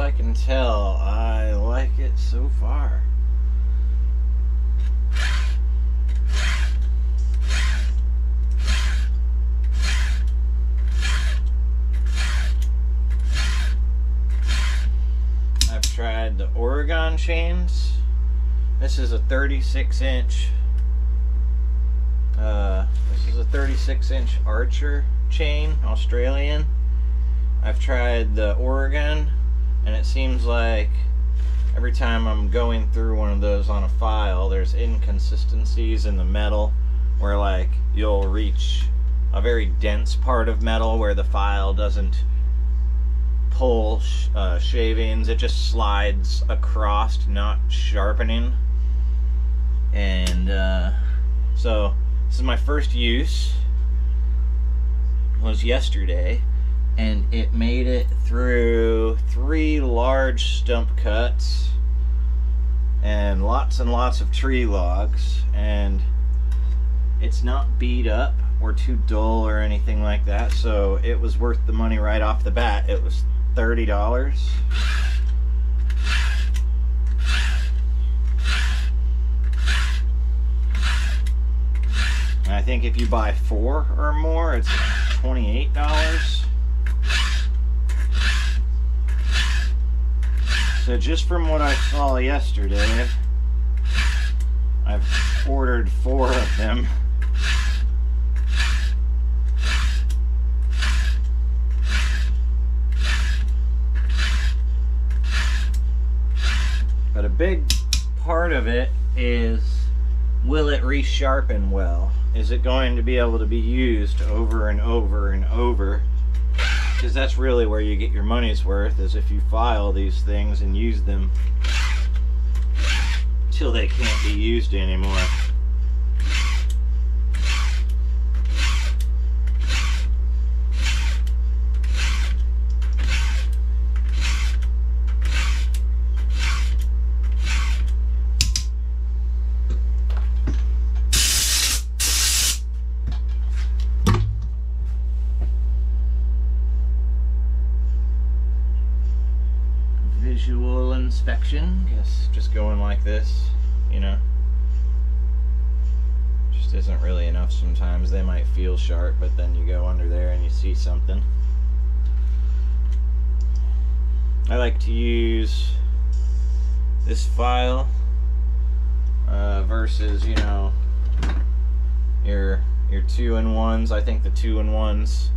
as I can tell, I like it so far. I've tried the Oregon chains. This is a 36-inch. This is a 36-inch Archer chain, Australian. I've tried the Oregon, and it seems like every time I'm going through one of those on a file, there's inconsistencies in the metal where, like, you'll reach a very dense part of metal where the file doesn't pull shavings, it just slides across, not sharpening. And so this is my first use. It was yesterday, and it made it through 3 large stump cuts and lots of tree logs, and it's not beat up or too dull or anything like that, so it was worth the money right off the bat. It was $30. And I think if you buy 4 or more, it's $28. So just from what I saw yesterday, I've ordered 4 of them. But a big part of it is, will it resharpen well? Is it going to be able to be used over and over and over? Because that's really where you get your money's worth, is if you file these things and use them till they can't be used anymore. Visual inspection, guess just going like this, you know, just isn't really enough sometimes. They might feel sharp, but then you go under there and you see something. I like to use this file versus, you know, your 2-in-1s. I think the 2-in-1s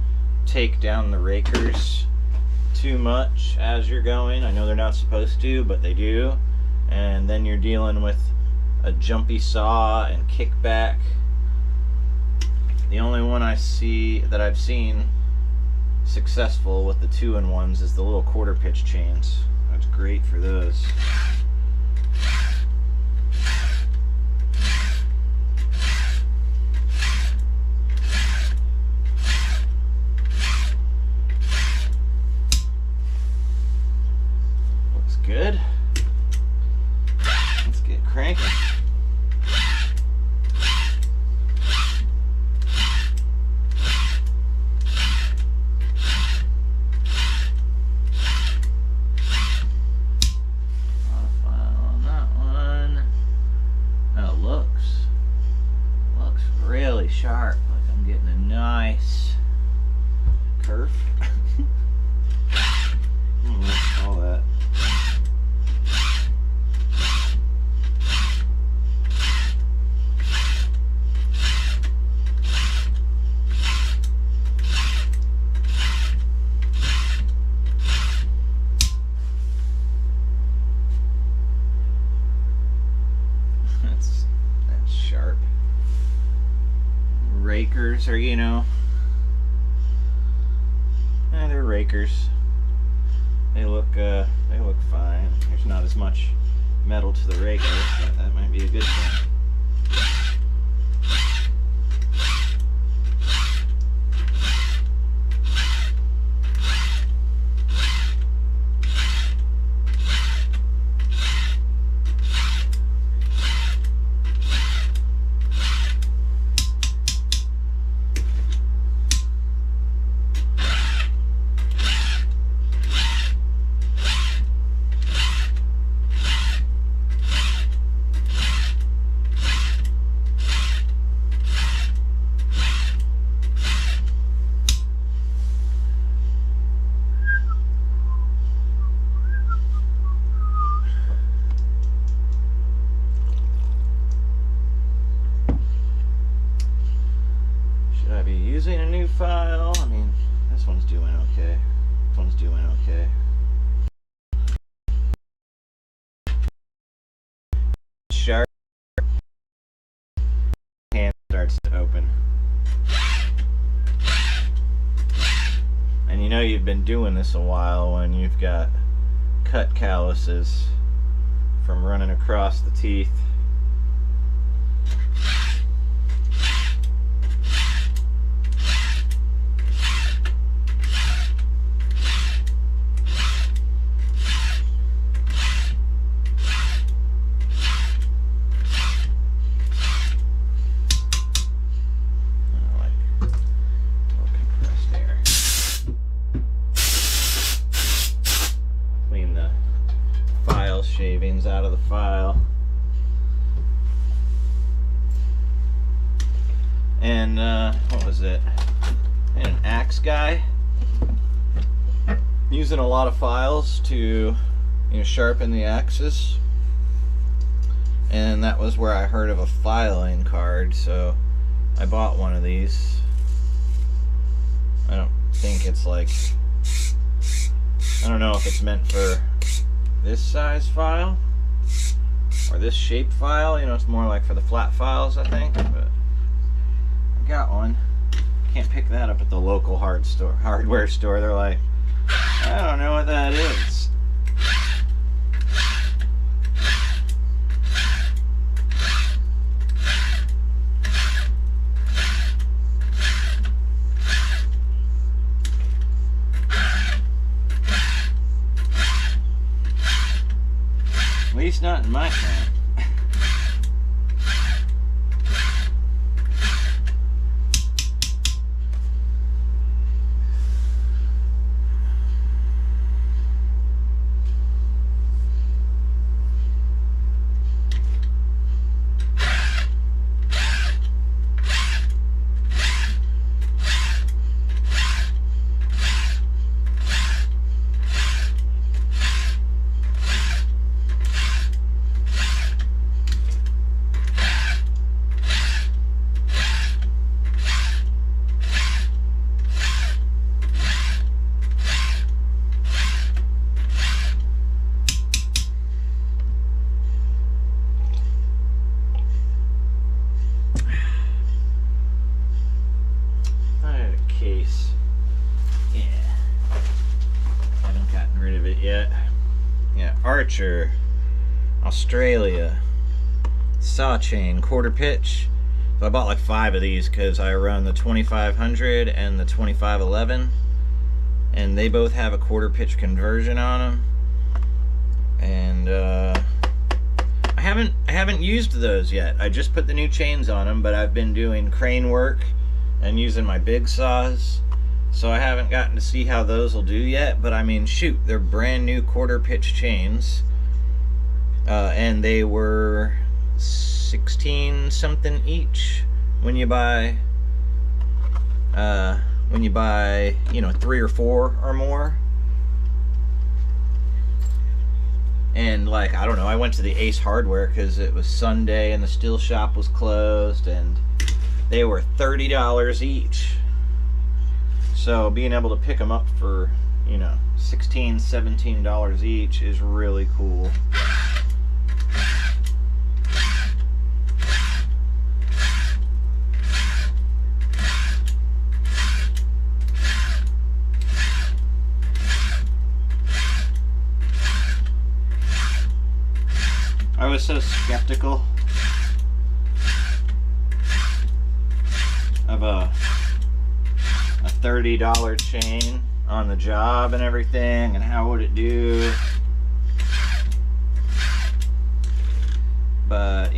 take down the rakers too much as you're going. I know they're not supposed to, but they do. And then you're dealing with a jumpy saw and kickback. The only one I see that I've seen successful with the 2-in-1s is the little 1/4 pitch chains. That's great for those. Good. Let's get cranking. Modify on that one. That looks really sharp. Like I'm getting a nice curve. Let's call that. That's sharp. Rakers are, you know, they're rakers. They look fine. There's not as much metal to the raker, but that might be a good thing. I be using a new file? I mean, this one's doing okay. This one's doing okay. Sharp. Hand starts to open. And you know you've been doing this a while when you've got cut calluses from running across the teeth. Shavings out of the file. And what was it? And an axe guy. Using a lot of files to, sharpen the axes. And that was where I heard of a filing card, so I bought one of these. I don't think it's like, I don't know if it's meant for this size file or this shape file. It's more like for the flat files, I think, but I got one. Can't pick that up at the local hardware store. They're like, I don't know what that is. At least not in my town. Case. Yeah. Haven't gotten rid of it yet. Yeah, Archer, Australia, saw chain, quarter pitch. So I bought like 5 of these because I run the 2500 and the 2511, and they both have a quarter pitch conversion on them. And I haven't used those yet. I just put the new chains on them, but I've been doing crane work and using my big saws, so I haven't gotten to see how those will do yet. But I mean, shoot, they're brand new quarter pitch chains, and they were 16 something each when you buy 3 or 4 or more. And like, I don't know, I went to the Ace Hardware because it was Sunday and the steel shop was closed, and they were $30 each. So being able to pick them up for, $16, $17 each is really cool. I was so skeptical of a $30 chain on the job and everything, and how would it do. But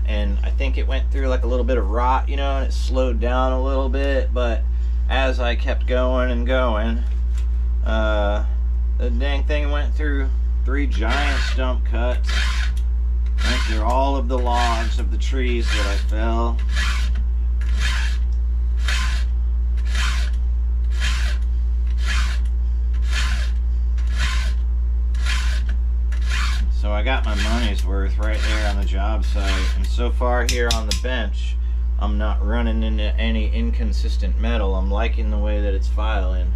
and I think it went through like a little bit of rot, and it slowed down a little bit. But as I kept going and going, the dang thing went through 3 giant stump cuts, went through all of the logs of the trees that I fell. So I got my money's worth right there on the job site. And so far here on the bench, I'm not running into any inconsistent metal. I'm liking the way that it's filing.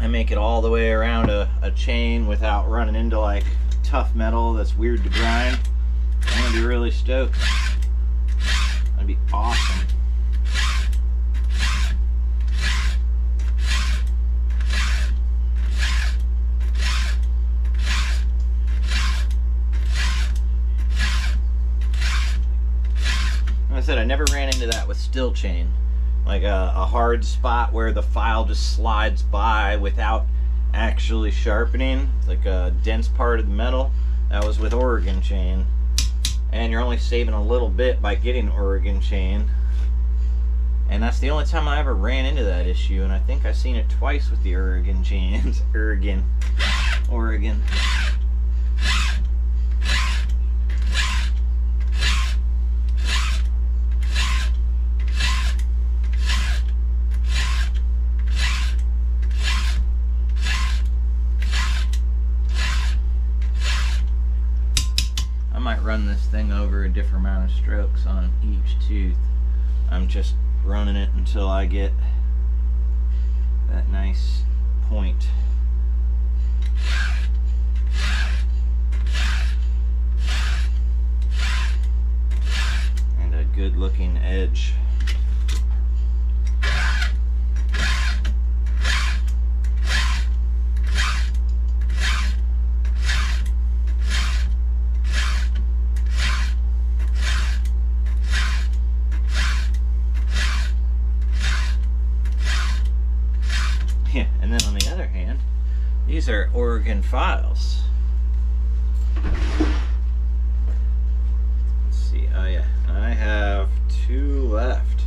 I make it all the way around a chain without running into like tough metal that's weird to grind. I'm gonna be really stoked. That'd be awesome. Like I said, I never ran into that with still chain. Like a hard spot where the file just slides by without actually sharpening. It's like a dense part of the metal. That was with Oregon chain. And you're only saving a little bit by getting Oregon chain. And that's the only time I ever ran into that issue, and I think I've seen it twice with the Oregon chains. Oregon. I might run this thing over a different amount of strokes on each tooth. I'm just running it until I get that nice point. And a good looking edge. Yeah, and then on the other hand, these are Oregon files. Let's see. Oh yeah, I have 2 left,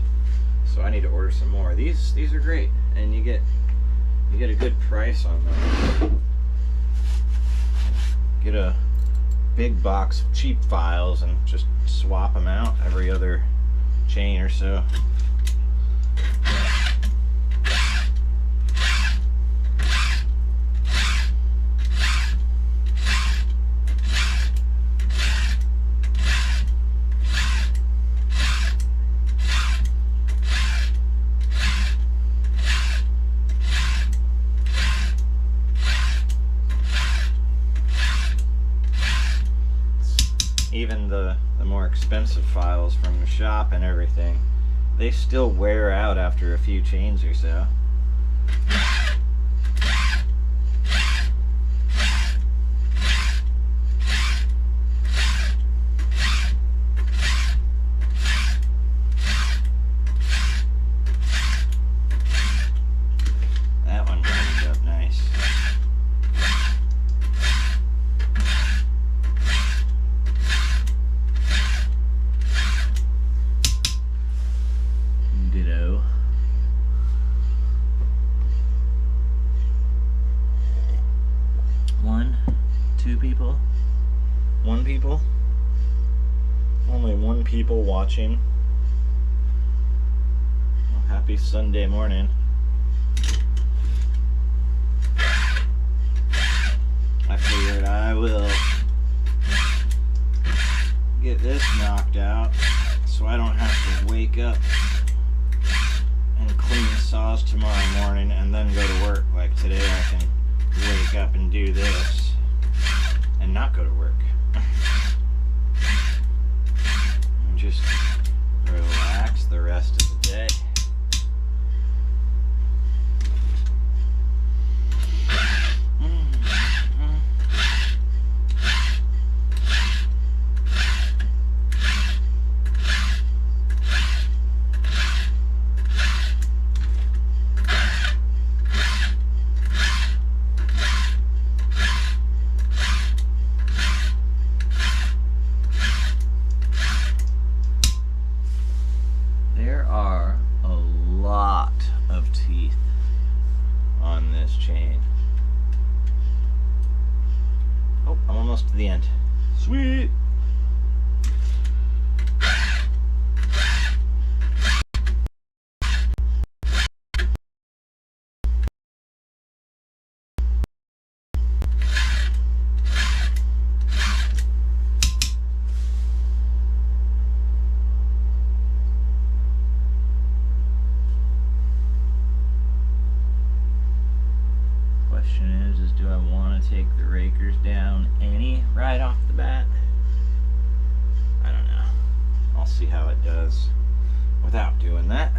so I need to order some more. These are great, and you get a good price on them. Get a big box of cheap files and just swap them out every other chain or so. Even the more expensive files from the shop and everything, they still wear out after a few chains or so. That one lined up nice. Ditto. One, 2 people, 1 people, only 1 people watching. Well, happy Sunday morning. I figured I will get this knocked out so I don't have to wake up and clean saws tomorrow morning and then go to work. Like today I can wake up and do this and not go to work. And just relax the rest of the day. There are a lot of teeth on this chain. Oh, I'm almost to the end. Sweet! question is do I want to take the rakers down right off the bat? I don't know. I'll see how it does without doing that.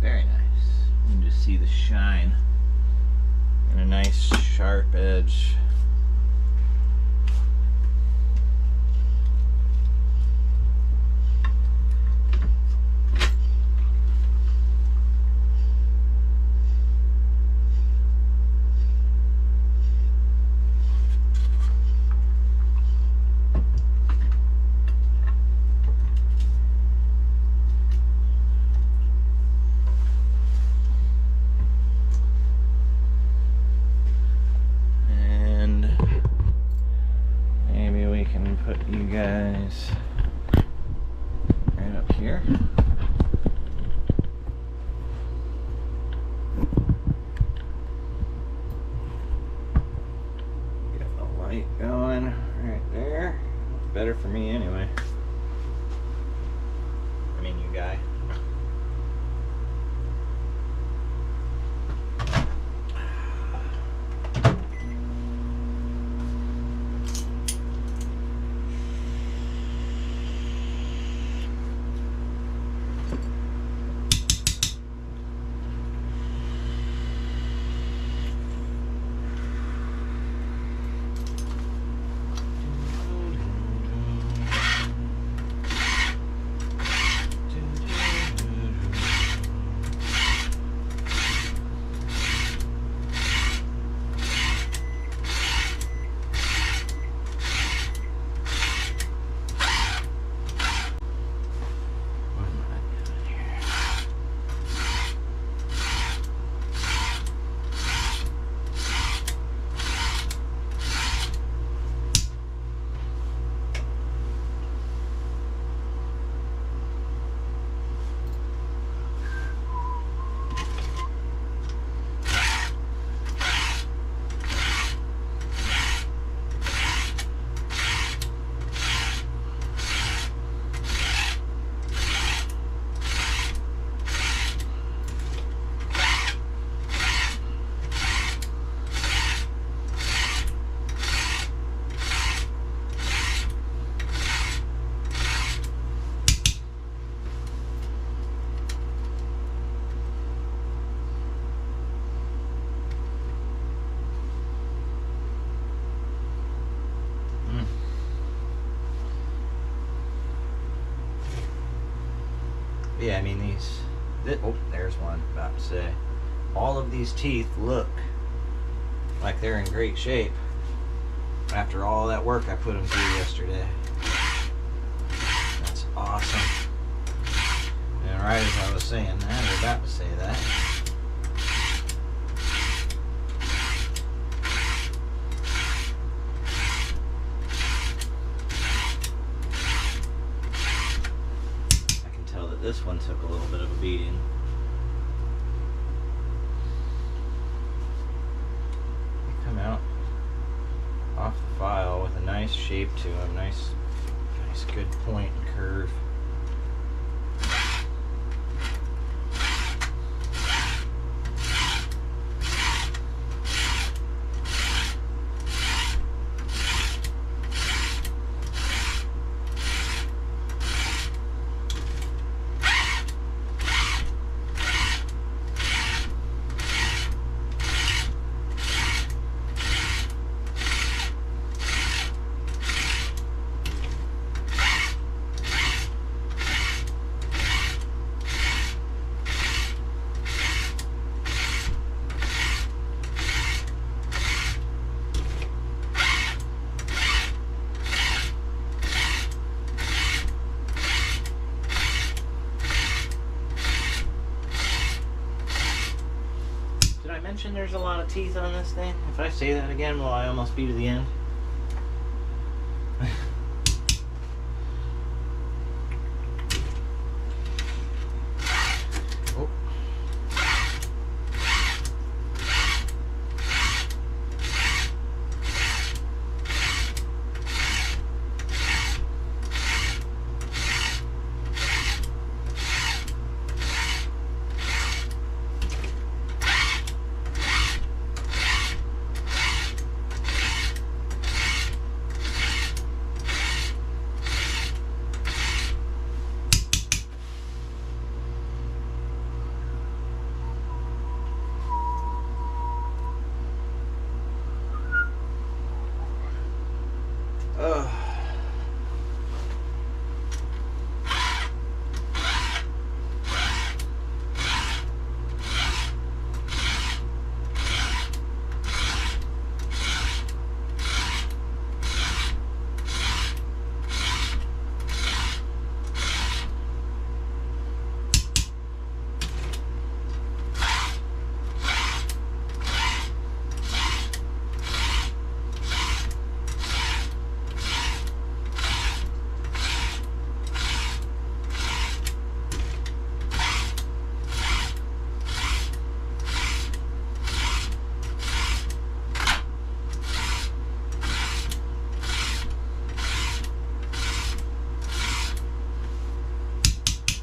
Very nice. You can just see the shine and a nice sharp edge. Put you guys right up here. Get the light going right there. It's better for me anyway. I mean, you guy. Yeah, I mean oh, there's one, about to say. All of these teeth look like they're in great shape after all that work I put them through yesterday. That's awesome. And right as I was saying that, or about to say that, this one took a little bit of a beating. They come out off the file with a nice shape to them, nice good point and curve. There's a lot of teeth on this thing. If I say that again, will I almost be to the end? Oh.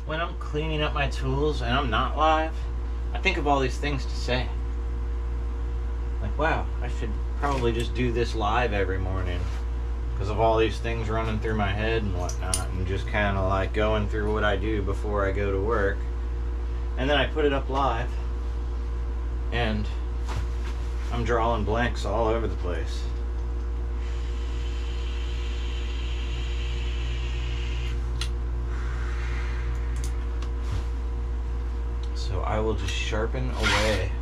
when I'm cleaning up my tools and I'm not live, I think of all these things to say. Like, wow, I should probably just do this live every morning because of all these things running through my head and whatnot, and just kind of like going through what I do before I go to work. And then I put it up live, and I'm drawing blanks all over the place. So I will just sharpen away.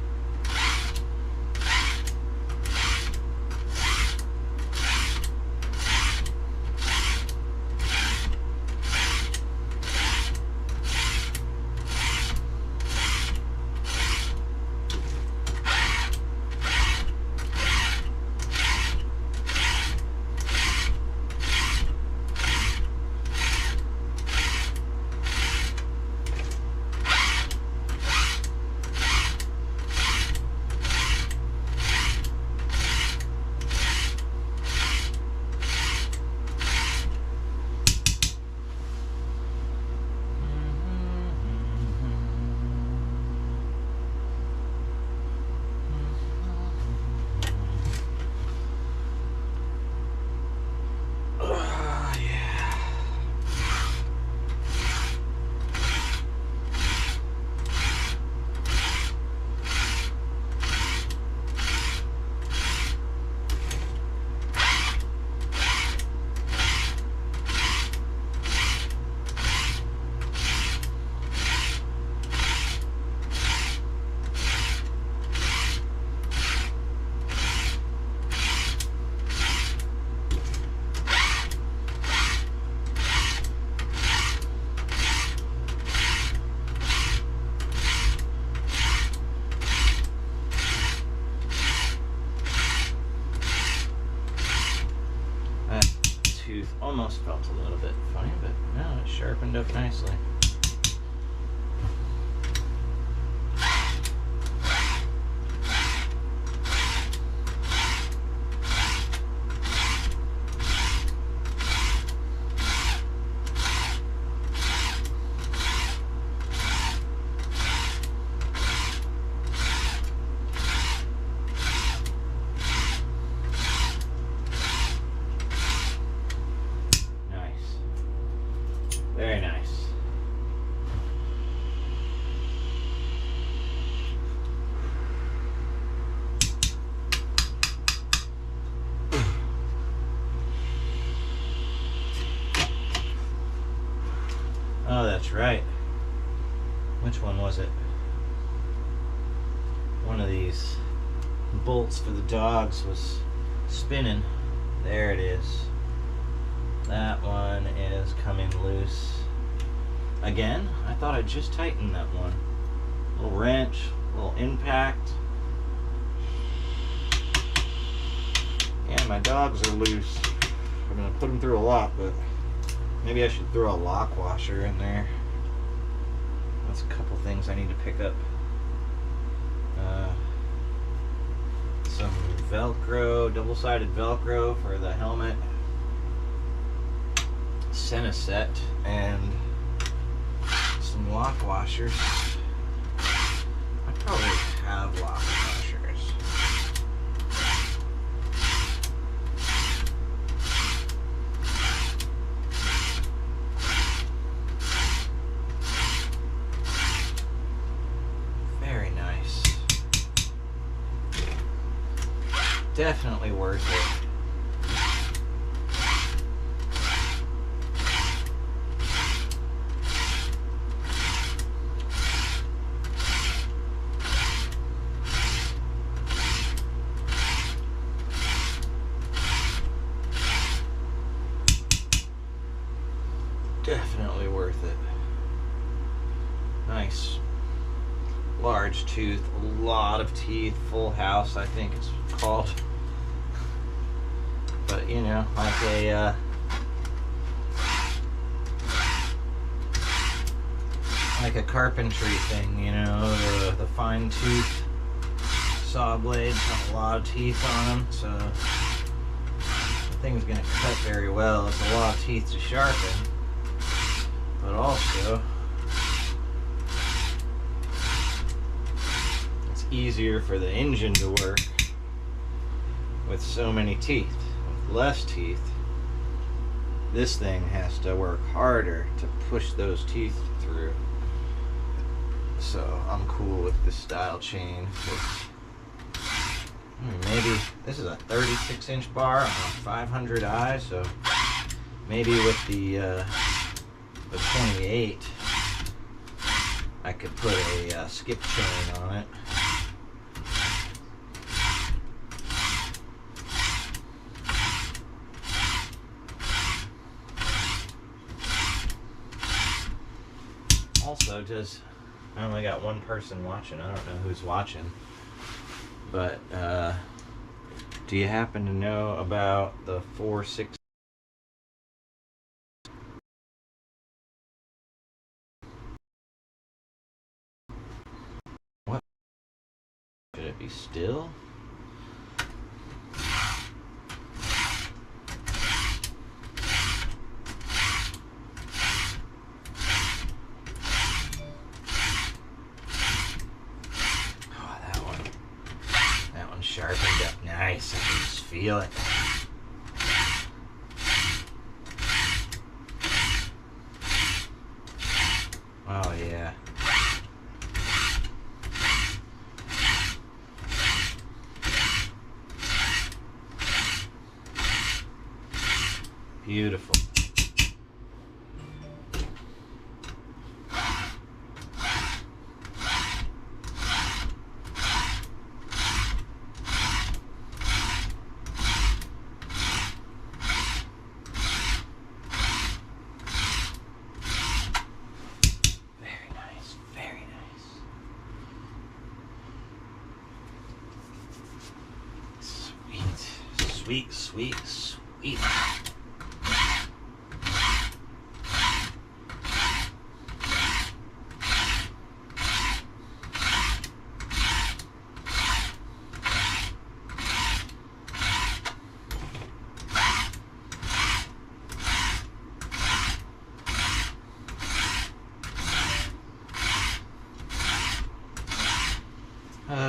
Almost felt a little bit funny, but no, it sharpened up nicely. Very nice. Oh, that's right. Which one was it? One of these bolts for the dogs was spinning. There it is. That one is coming loose. Again, I thought I just tightened that one. Little wrench, little impact. Yeah, my dogs are loose. I'm gonna put them through a lot, but maybe I should throw a lock washer in there. That's a couple things I need to pick up. Some Velcro, double-sided Velcro for the helmet. Sent a set and some lock washers. I probably have lock washers. Very nice. Definitely worth it. Definitely worth it. Nice. Large tooth, a lot of teeth, full house, I think it's called. But you know, like a carpentry thing, you know, the fine tooth saw blades have a lot of teeth on them, so the thing's gonna cut very well. It's a lot of teeth to sharpen, but also easier for the engine to work with so many teeth. With less teeth, this thing has to work harder to push those teeth through. So I'm cool with this style chain. Maybe this is a 36-inch bar on a 500i, so maybe with the 28 I could put a skip chain on it. Also, I only got one person watching. I don't know who's watching. But, do you happen to know about the 4.6? What? Should it be still? Sharpened up nice. I can just feel it. Oh yeah. Beautiful. Sweet, sweet, sweet.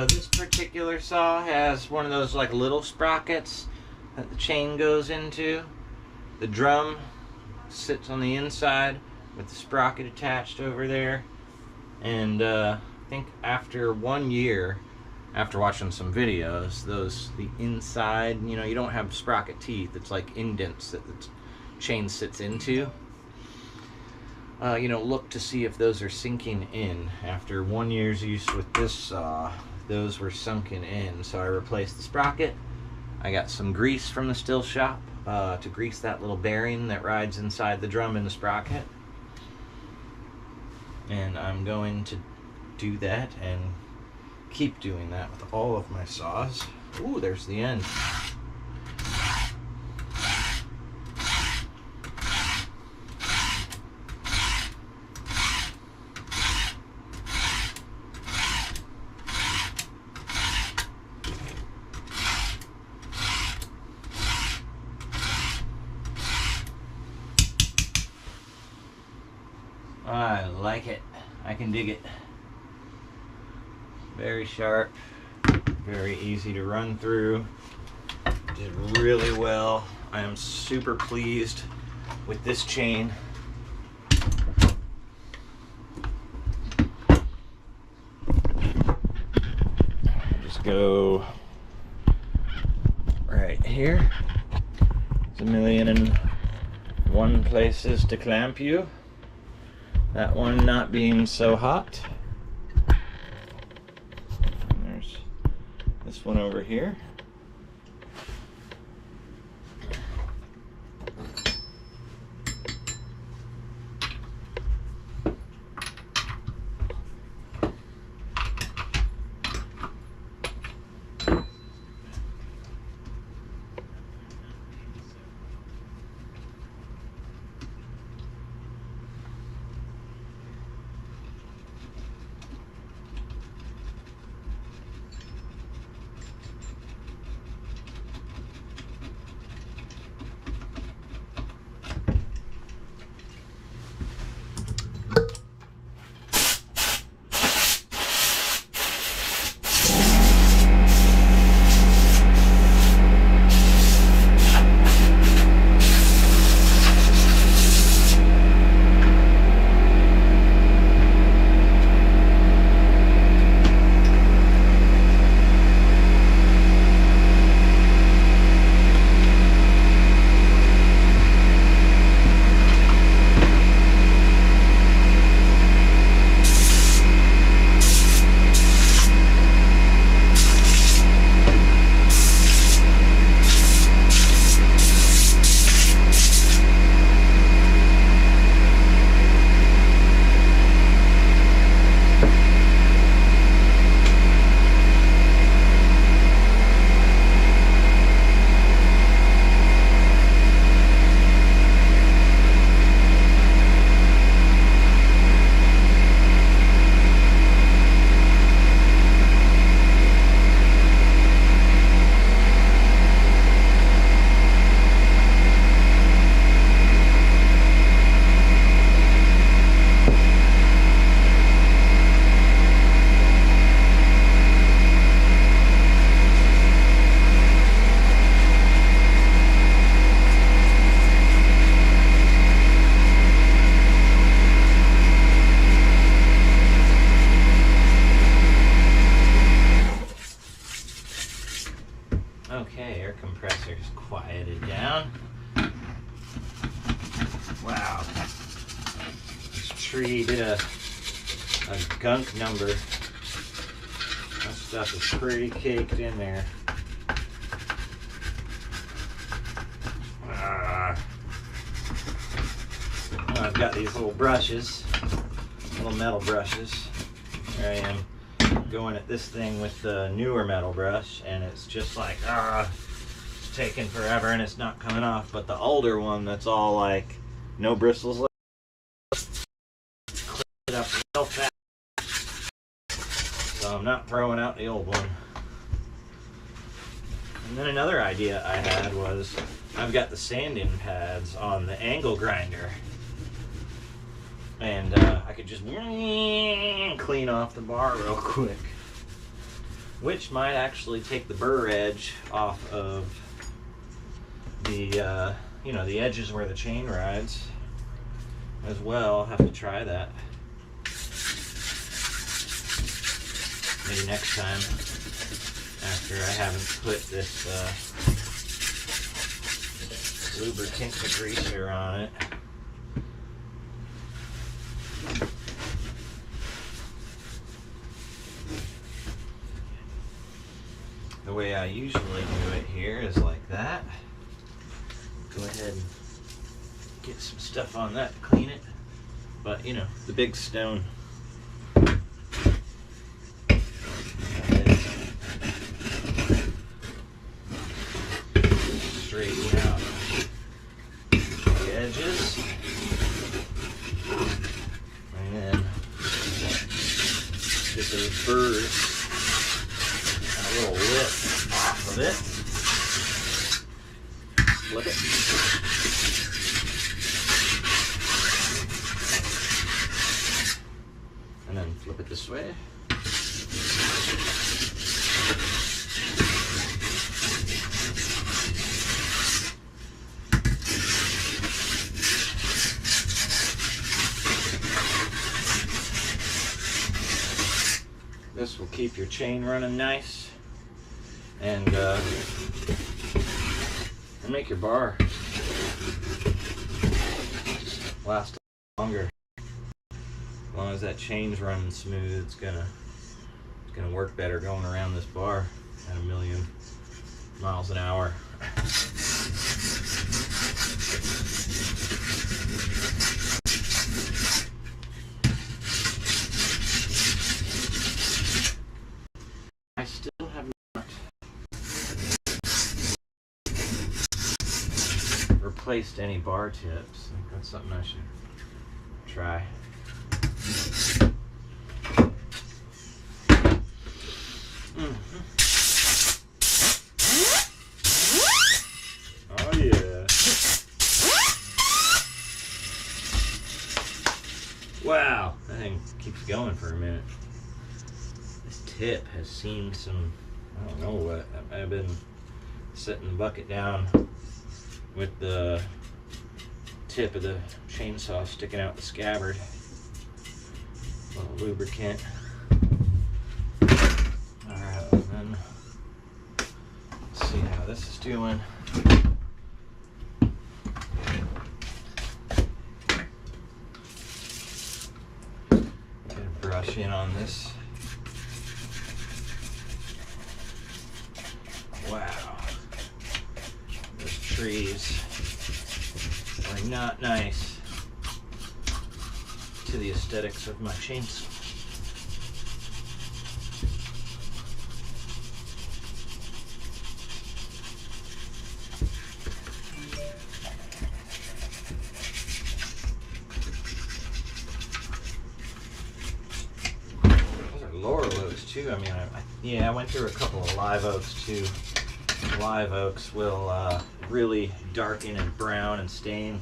This particular saw has one of those like little sprockets that the chain goes into. The drum sits on the inside with the sprocket attached over there. And I think after 1 year, after watching some videos, the inside, you don't have sprocket teeth. It's like indents that the chain sits into. Look to see if those are sinking in. After 1 year's use with this saw, those were sunken in. So I replaced the sprocket. I got some grease from the still shop to grease that little bearing that rides inside the drum in the sprocket. And I'm going to do that and keep doing that with all of my saws. Ooh, there's the end. I like it. I can dig it. Very sharp, very easy to run through. Did really well. I am super pleased with this chain. Just go right here. There's 1,000,001 places to clamp you. That one not being so hot. And there's this one over here. tree did a gunk number. That stuff is pretty caked in there. I've got these little brushes, little metal brushes. There I am going at this thing with the newer metal brush, and it's just like, it's taking forever and it's not coming off. But the older one that's all like no bristles left, clean it up real fast. So I'm not throwing out the old one. And then another idea I had was I've got the sanding pads on the angle grinder. And I could just clean off the bar real quick, which might actually take the burr edge off of the the edges where the chain rides as well. I'll have to try that maybe next time after I haven't put this lubricant degreaser on it. The way I usually do it here is like that. Go ahead and get some stuff on that to clean it. But you know, the big stone. Straighten out the edges. And then get those burrs, a little lip off of it. Flip it. And then flip it this way. This will keep your chain running nice and make your bar last longer. As long as that chain's running smooth, it's gonna work better going around this bar at 1,000,000 miles an hour. I still have not replaced any bar tips. I think that's something I should try. Oh yeah. Wow, that thing keeps going for a minute. This tip has seen some, I don't know what, I've been setting the bucket down with the tip of the chainsaw sticking out the scabbard. A little lubricant. Alright, and then let's see how this is doing. Get a brush in on this. Wow, those trees are not nice to the aesthetics of my chainsaw. Those are laurel oaks too. I mean, I went through a couple of live oaks too. Live oaks will really darken and brown and stain.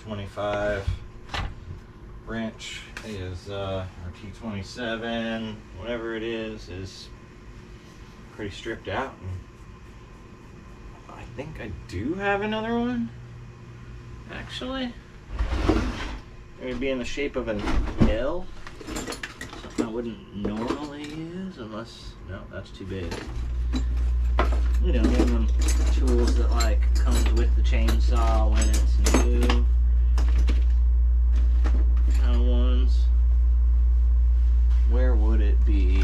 T25 wrench is, or T27, whatever it is pretty stripped out. And I think I do have another one, actually. It would be in the shape of an L. Something I wouldn't normally use unless, no, that's too big. You know, one of them tools that like comes with the chainsaw when it's new. Kind of ones. Where would it be?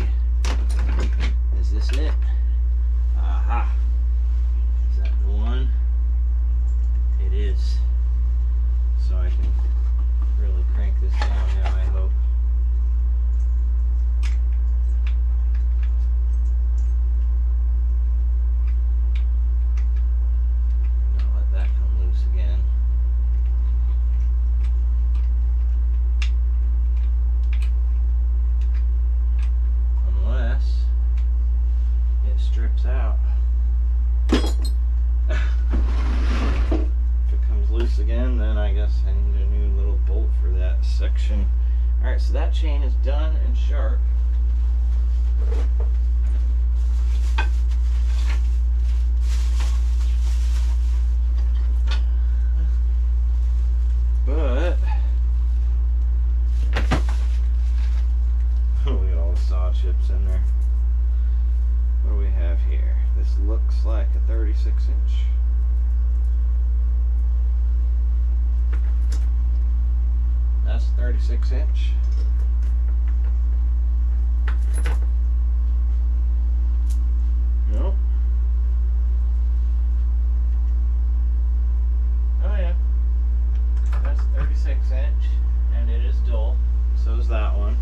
Is this it? Aha. Is that the one? It is. So I can really crank this down now, I hope. Not let that come loose again. Unless it strips out. Loose again, then I guess I need a new little bolt for that section. Alright, so that chain is done and sharp. But look at all the saw chips in there. What do we have here? This looks like a 36-inch. That's 36-inch. Nope. Oh yeah. That's 36-inch, and it is dull. So is that one.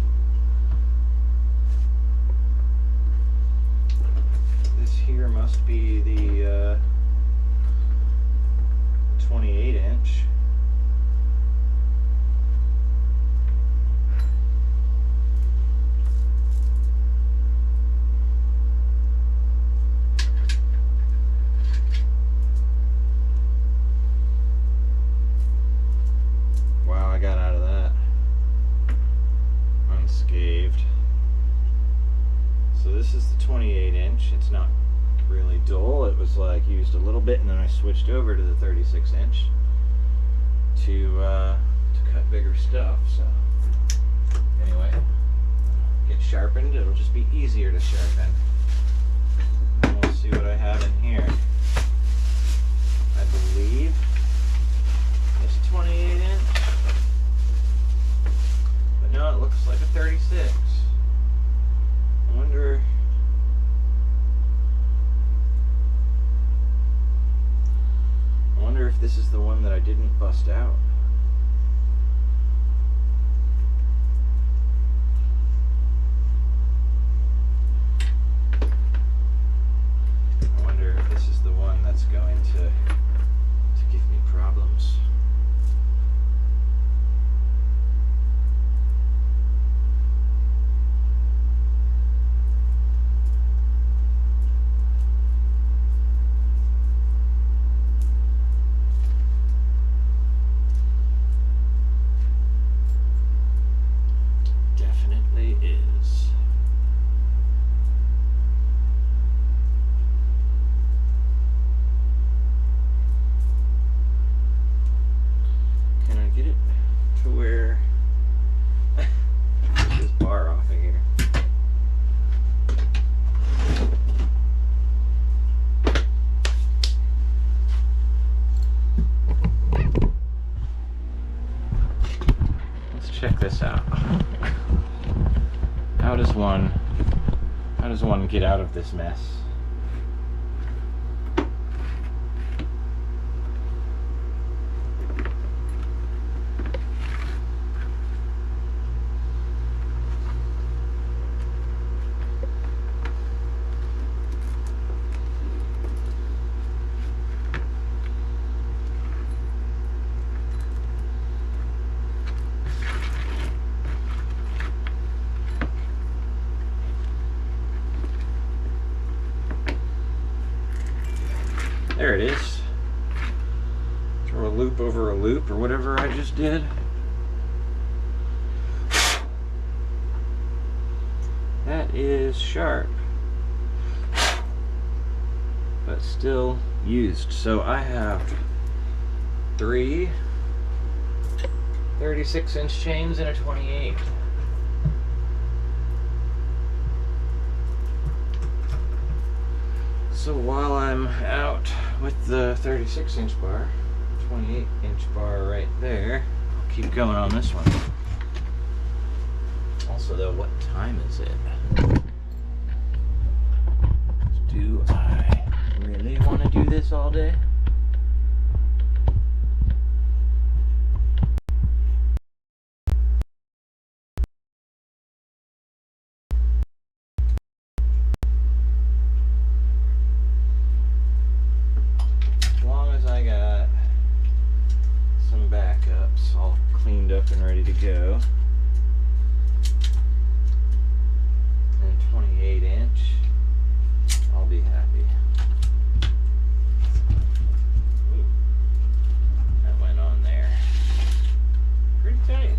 This here must be the 28-inch. I got out of that unscathed. So this is the 28-inch. It's not really dull. It was like used a little bit, and then I switched over to the 36-inch to cut bigger stuff. So anyway, get sharpened. It'll just be easier to sharpen. And we'll see what I have in here. I believe it's 28-inch. No, it looks like a 36. I wonder if this is the one that I didn't bust out. I wonder if this is the one that's going to give me problems. Is. Can I get it to where this bar off of here? Let's check this out. How does one get out of this mess? loop or whatever I just did. That is sharp, but still used. So I have 3 36-inch chains and a 28. So while I'm out with the 36-inch bar, 28-inch bar right there, I'll keep going on this one. Also though, what time is it? Do I really want to do this all day? As long as I got some backups all cleaned up and ready to go. And 28-inch, I'll be happy. Ooh, that went on there. Pretty tight.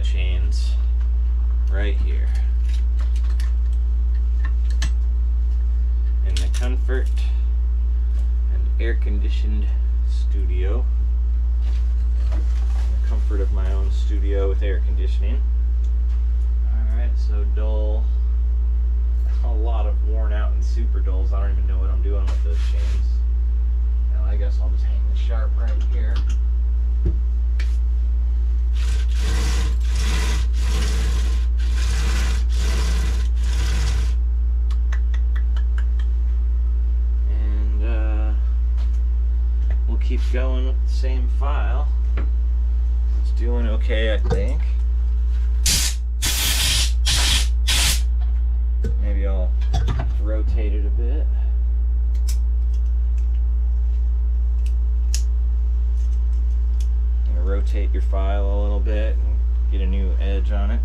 Chains right here in the comfort and air-conditioned studio, the comfort of my own studio with air conditioning. Alright, so dull, a lot of worn out and super dulls. I don't even know what I'm doing with those chains. Well, I guess I'll just hang the sharp right here. Keep going with the same file. It's doing okay, I think. Maybe I'll rotate it a bit. I'm gonna rotate your file a little bit and get a new edge on it.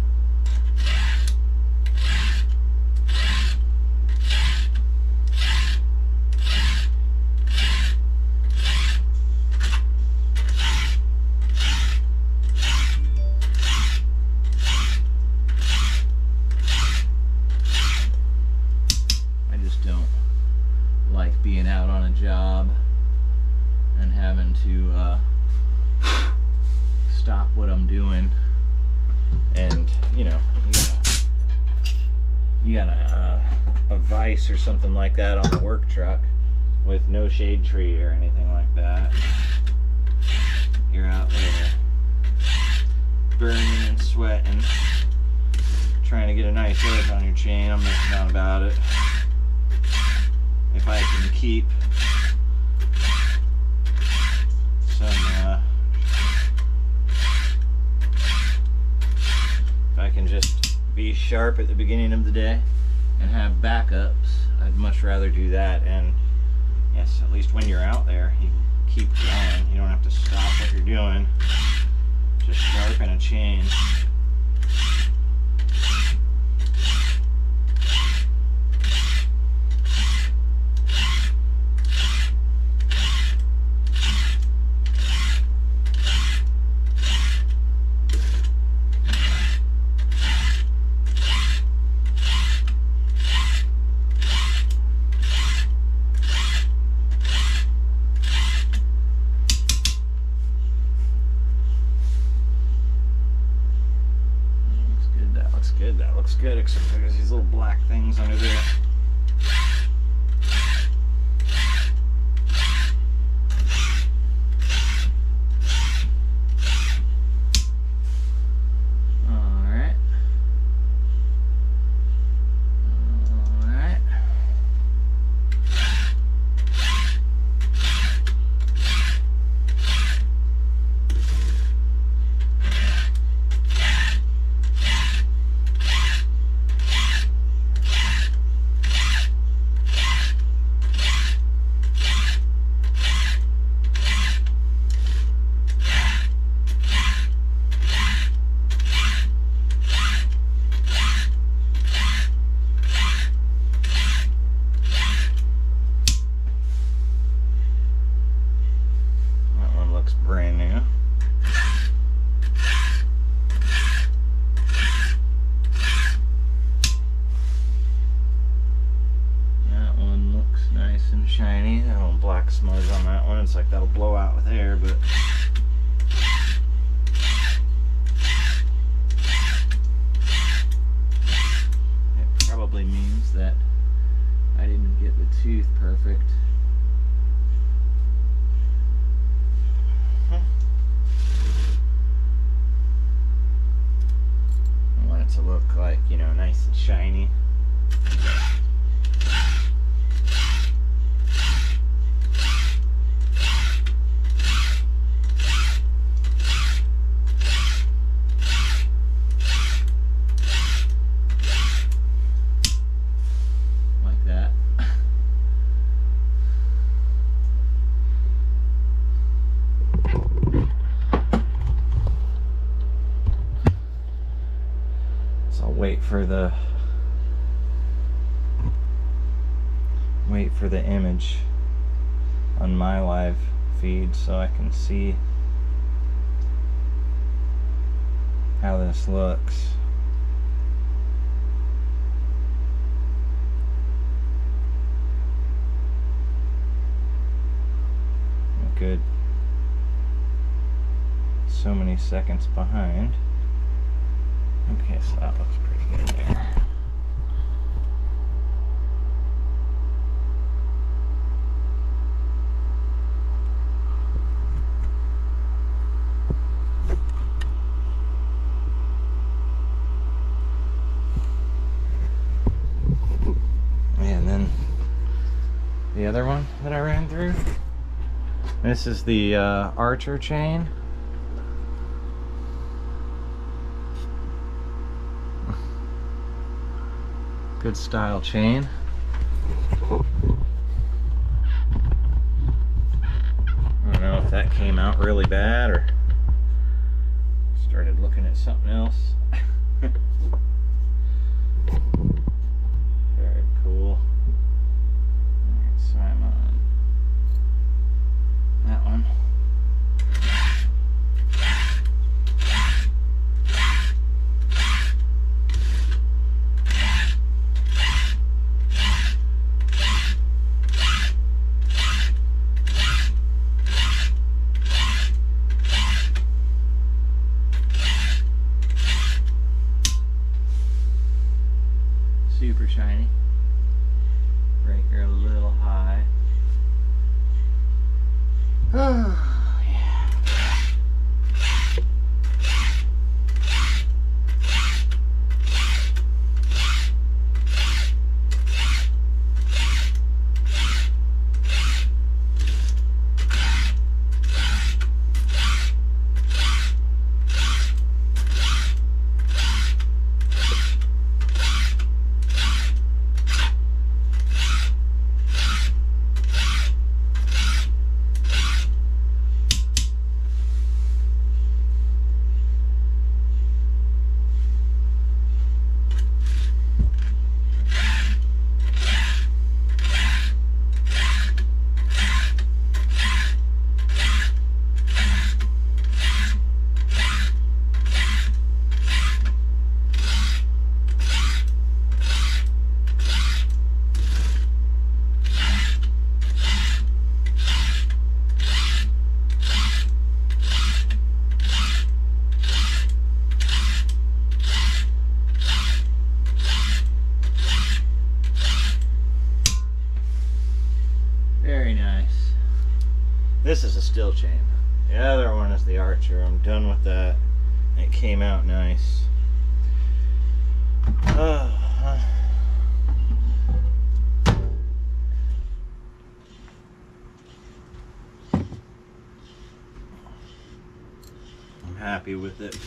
Being out on a job and having to stop what I'm doing, and you know, you got a vise or something like that on the work truck with no shade tree or anything like that. You're out there burning and sweating, trying to get a nice edge on your chain. I'm messing out about it. If I can keep some, if I can just be sharp at the beginning of the day and have backups, I'd much rather do that. And yes, at least when you're out there, you can keep going. You don't have to stop what you're doing. Just sharpen a chain. looks good. That looks good, except there's these little black things under there. Brand new. That one looks nice and shiny. That one black smudge on that one. It's like that'll blow out with air, but it probably means that I didn't get the tooth perfect. To look like, you know, nice and shiny. Like that. Wait for the image on my live feed so I can see how this looks. Good. So many seconds behind. Okay, so that looks pretty good there. And then the other one that I ran through. This is the Archer chain. Good style chain. I don't know if that came out really bad or started looking at something else. Very cool. Alright, so I'm on that one. Super shiny. Breaker a little high. Oh, yeah. This is a steel chain. The other one is the Archer. I'm done with that. It came out nice. I'm happy with it.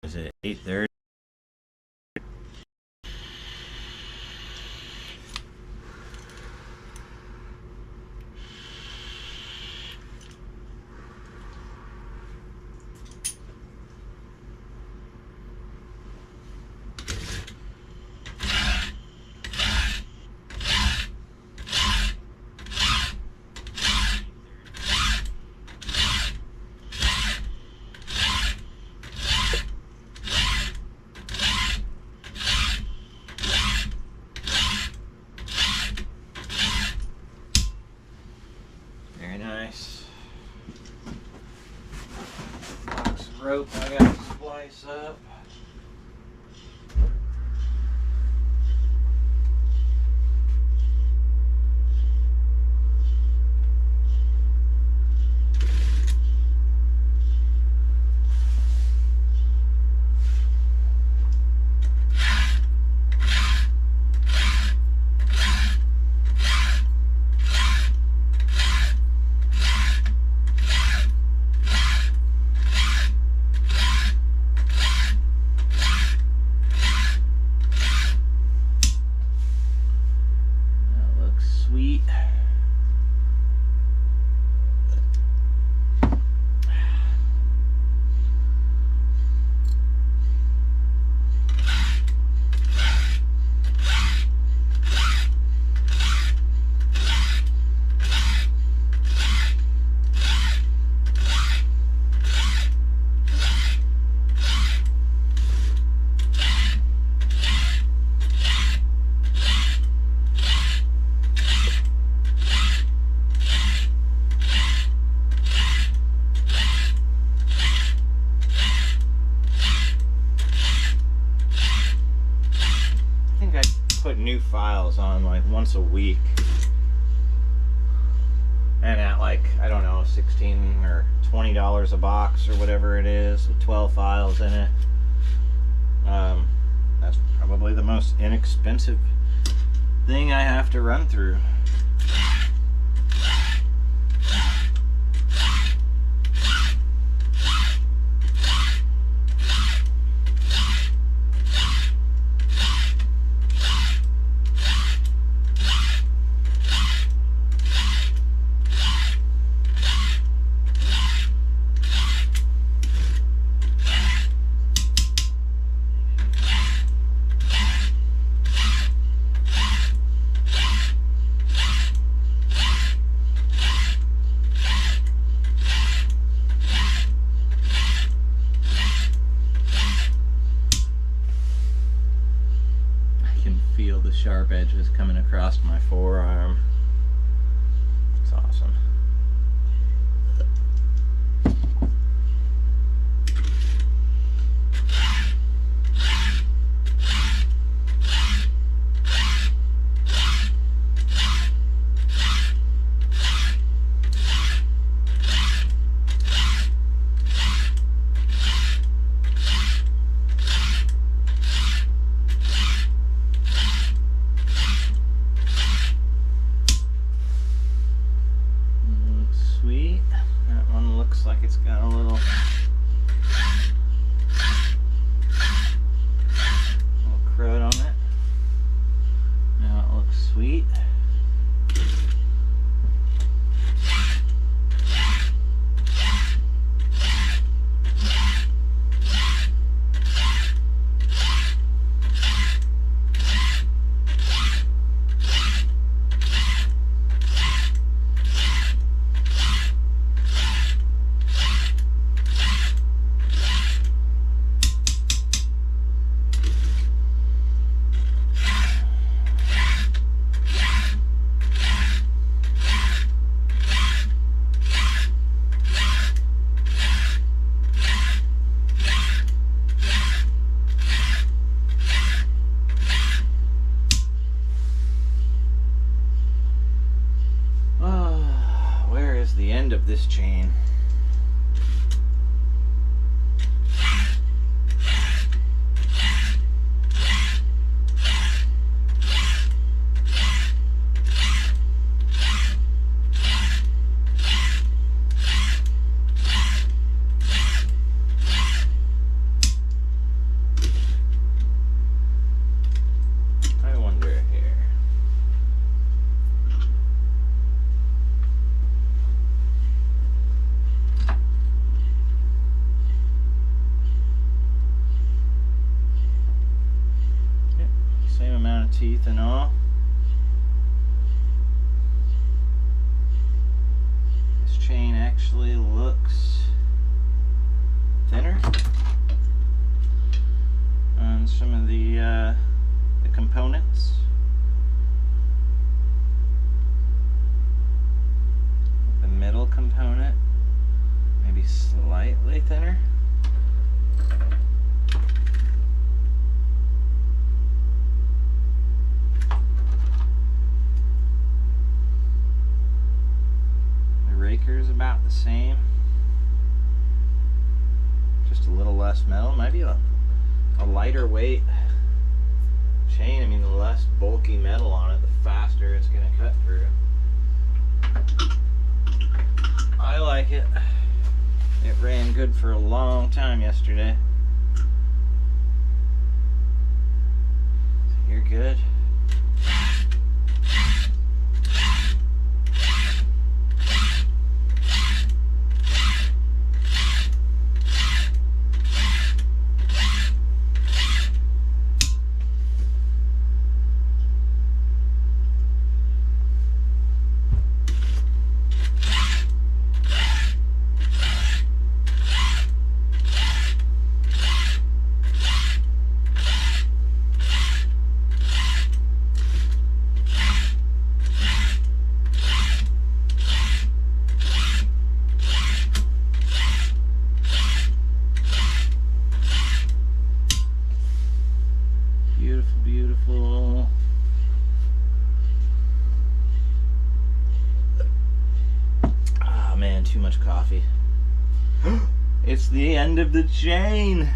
Is it 8:30? Nice. Box of rope I got to splice up. Sweet. Put new files on like once a week, and at like, I don't know, $16 or $20 a box or whatever it is, with 12 files in it. That's probably the most inexpensive thing I have to run through. Feel the sharp edges coming across my forearm. It's awesome. Sweet. That one looks like it's got a little crud on it. Now it looks sweet. chain. Teeth and all. This chain actually looks thinner on some of the components. The middle component maybe slightly thinner. Raker's about the same, just a little less metal. Might be a lighter weight chain. I mean, the less bulky metal on it, the faster it's going to cut through. I like it. It ran good for a long time yesterday. So you're good. Beautiful. Ah, man, too much coffee. It's the end of the chain.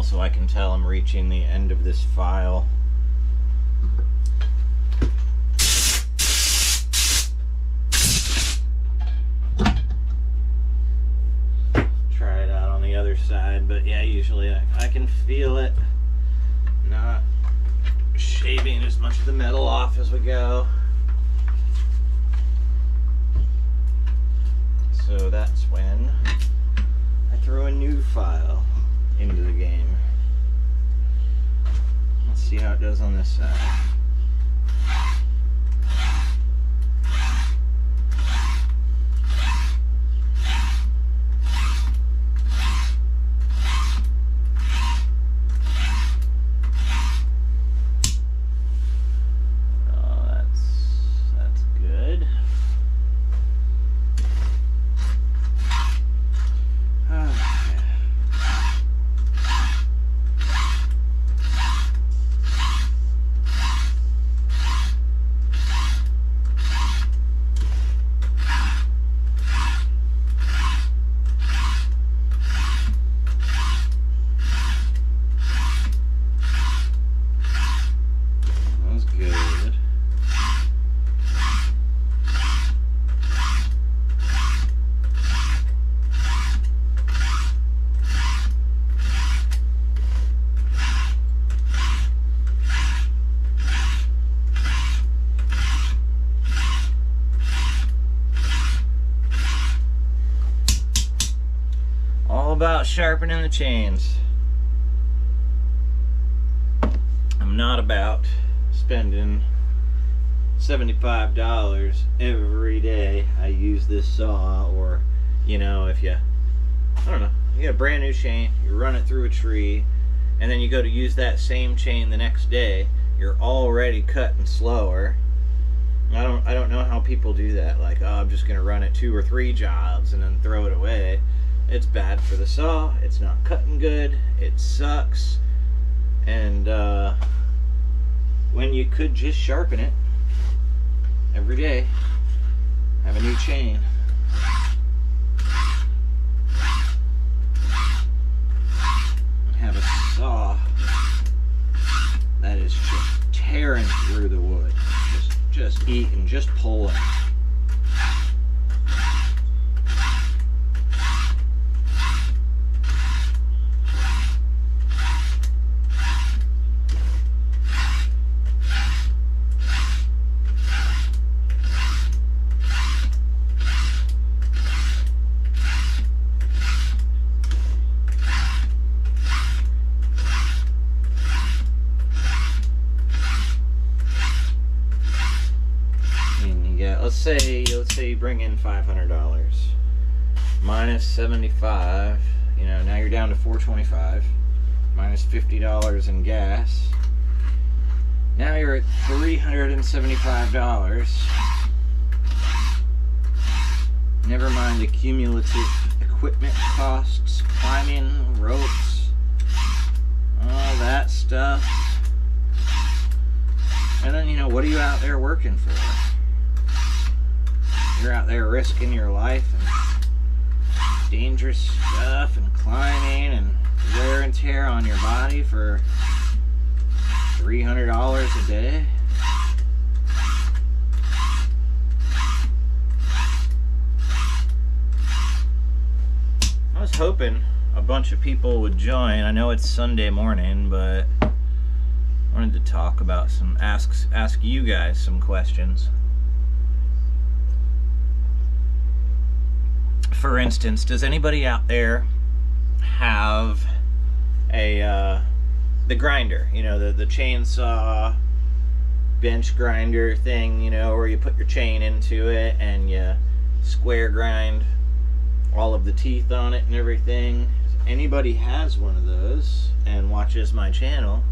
So I can tell I'm reaching the end of this file. Try it out on the other side, but yeah, usually I can feel it not shaving as much of the metal off as we go. So that's when I throw a new file into the game. Let's see how it does on this side. Oh, that's good. About sharpening the chains. I'm not about spending $75 every day I use this saw, or You know, if you, I don't know, you get a brand new chain, you run it through a tree, and then you go to use that same chain the next day, you're already cutting slower. I don't know how people do that. Like, oh, I'm just gonna run it 2 or 3 jobs and then throw it away. It's bad for the saw. It's not cutting good. It sucks. And when you could just sharpen it every day, have a new chain. Have a saw that is just tearing through the wood, just eating, just pulling. Let's say you bring in $500 minus 75. You know, now you're down to $425 minus $50 in gas. Now you're at $375. Never mind the cumulative equipment costs, climbing, ropes, all that stuff. And then, you know, what are you out there working for? You're out there risking your life and dangerous stuff and climbing and wear and tear on your body for $300 a day. I was hoping a bunch of people would join. I know it's Sunday morning, but I wanted to talk about ask you guys some questions. For instance, does anybody out there have a the grinder, you know, the chainsaw bench grinder thing, you know, where you put your chain into it and you square grind all of the teeth on it and everything? If anybody has one of those and watches my channel,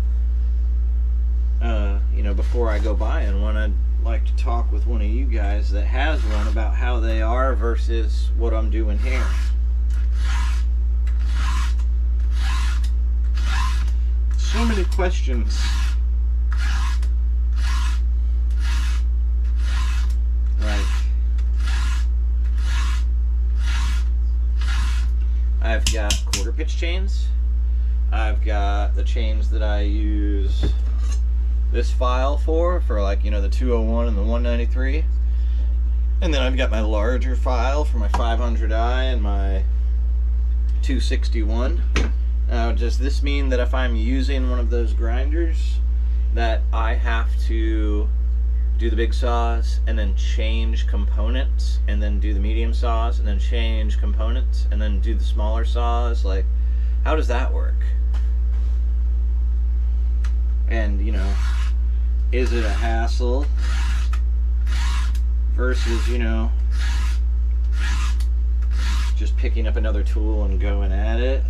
you know, before I go buying one, I'd like to talk with one of you guys that has one about how they are versus what I'm doing here. So many questions. Like, I've got quarter pitch chains. I've got the chains that I use this file for like, you know, the 201 and the 193. And then I've got my larger file for my 500i and my 261. Now, does this mean that if I'm using one of those grinders that I have to do the big saws and then change components and then do the medium saws and then change components and then do the smaller saws? Like, how does that work? And, you know, is it a hassle versus, you know, just picking up another tool and going at it?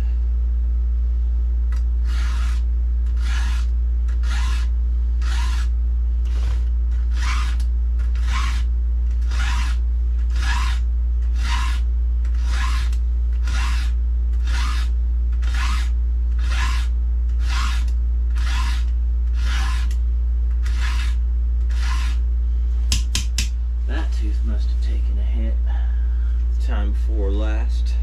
Must have taken a hit the time before last.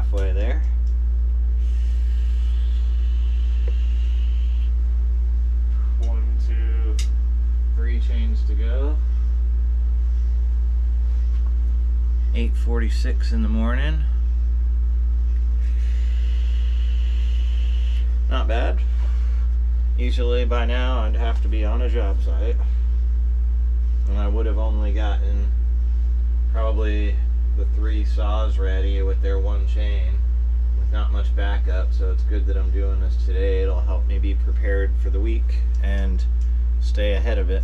halfway there. One, two, 3 chains to go. 8:46 in the morning. Not bad. Usually by now I'd have to be on a job site, and I would have only gotten probably the 3 saws ready with their 1 chain with not much backup. So it's good that I'm doing this today. It'll help me be prepared for the week and stay ahead of it.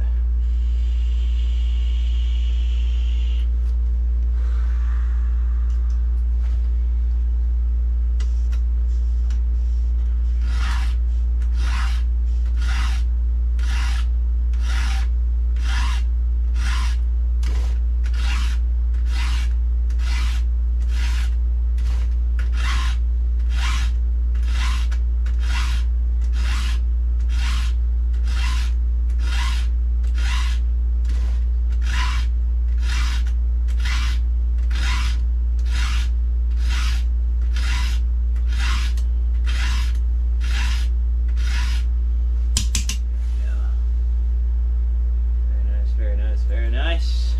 Very nice.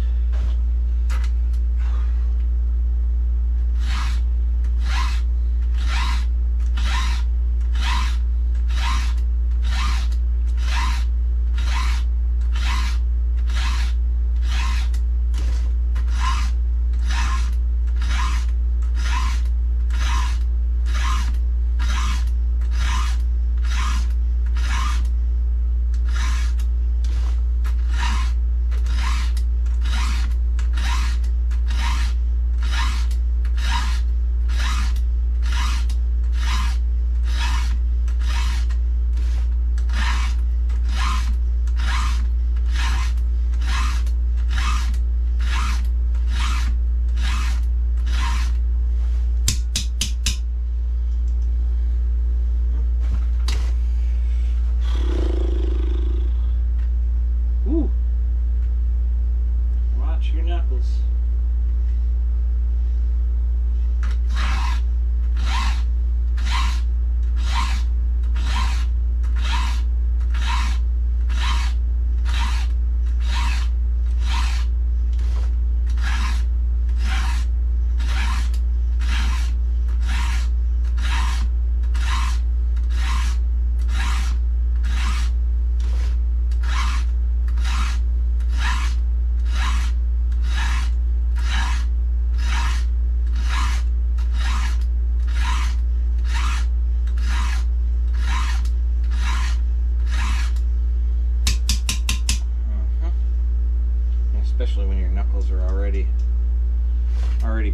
Ooh. Watch your knuckles. Especially when your knuckles are already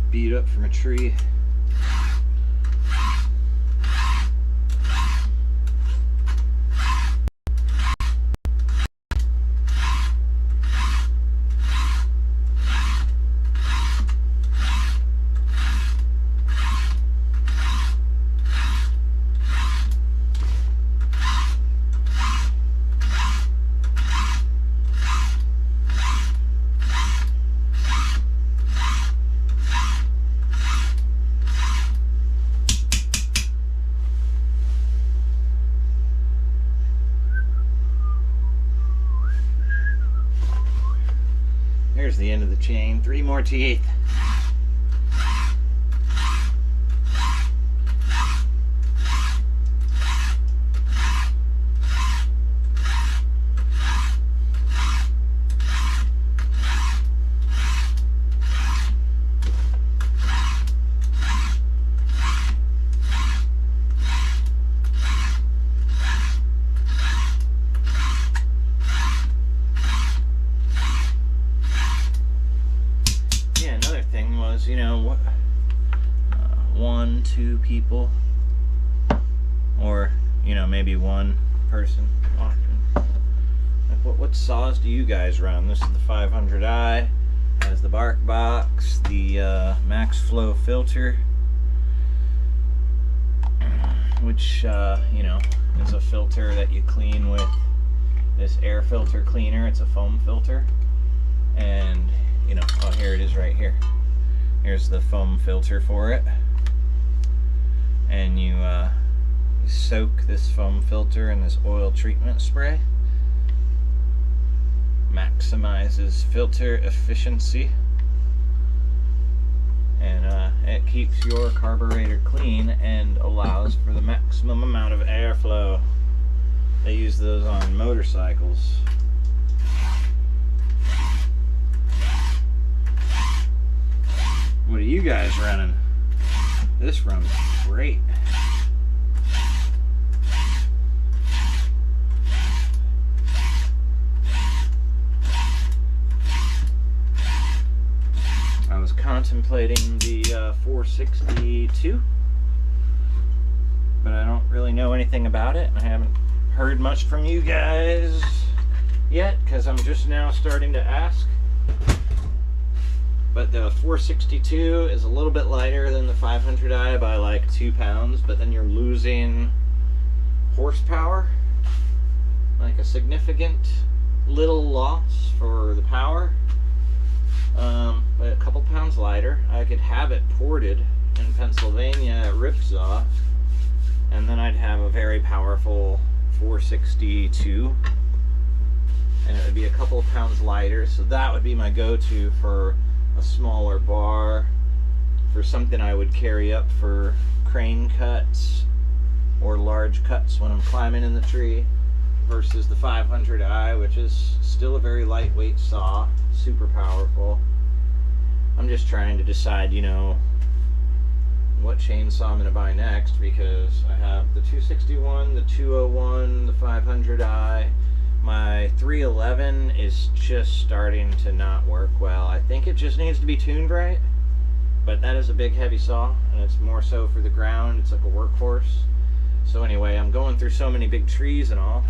beat up from a tree. There's the end of the chain. 3 more teeth. You know, 1, 2 people, or you know, maybe 1 person watching. Like, what saws do you guys run? This is the 500i. Has the bark box, the max flow filter, which you know, is a filter that you clean with this air filter cleaner. It's a foam filter, and you know, oh, here it is right here. Here's the foam filter for it. and you soak this foam filter in this oil treatment spray. Maximizes filter efficiency, and it keeps your carburetor clean and allows for the maximum amount of airflow. They use those on motorcycles. What are you guys running? This runs great. I was contemplating the 462, but I don't really know anything about it. I haven't heard much from you guys yet because I'm just now starting to ask. But the 462 is a little bit lighter than the 500i by like 2 pounds, but then you're losing horsepower, like a significant little loss for the power. But a couple pounds lighter. I could have it ported in Pennsylvania at Ripsaw, and then I'd have a very powerful 462, and it would be a couple of pounds lighter, so that would be my go-to for a smaller bar, for something I would carry up for crane cuts or large cuts when I'm climbing in the tree, versus the 500i, which is still a very lightweight saw, super powerful. I'm just trying to decide, you know, what chainsaw I'm going to buy next, because I have the 261, the 201, the 500i. My 311 is just starting to not work well. I think it just needs to be tuned right, but that is a big heavy saw, and it's more so for the ground. It's like a workhorse. So anyway, I'm going through so many big trees and all.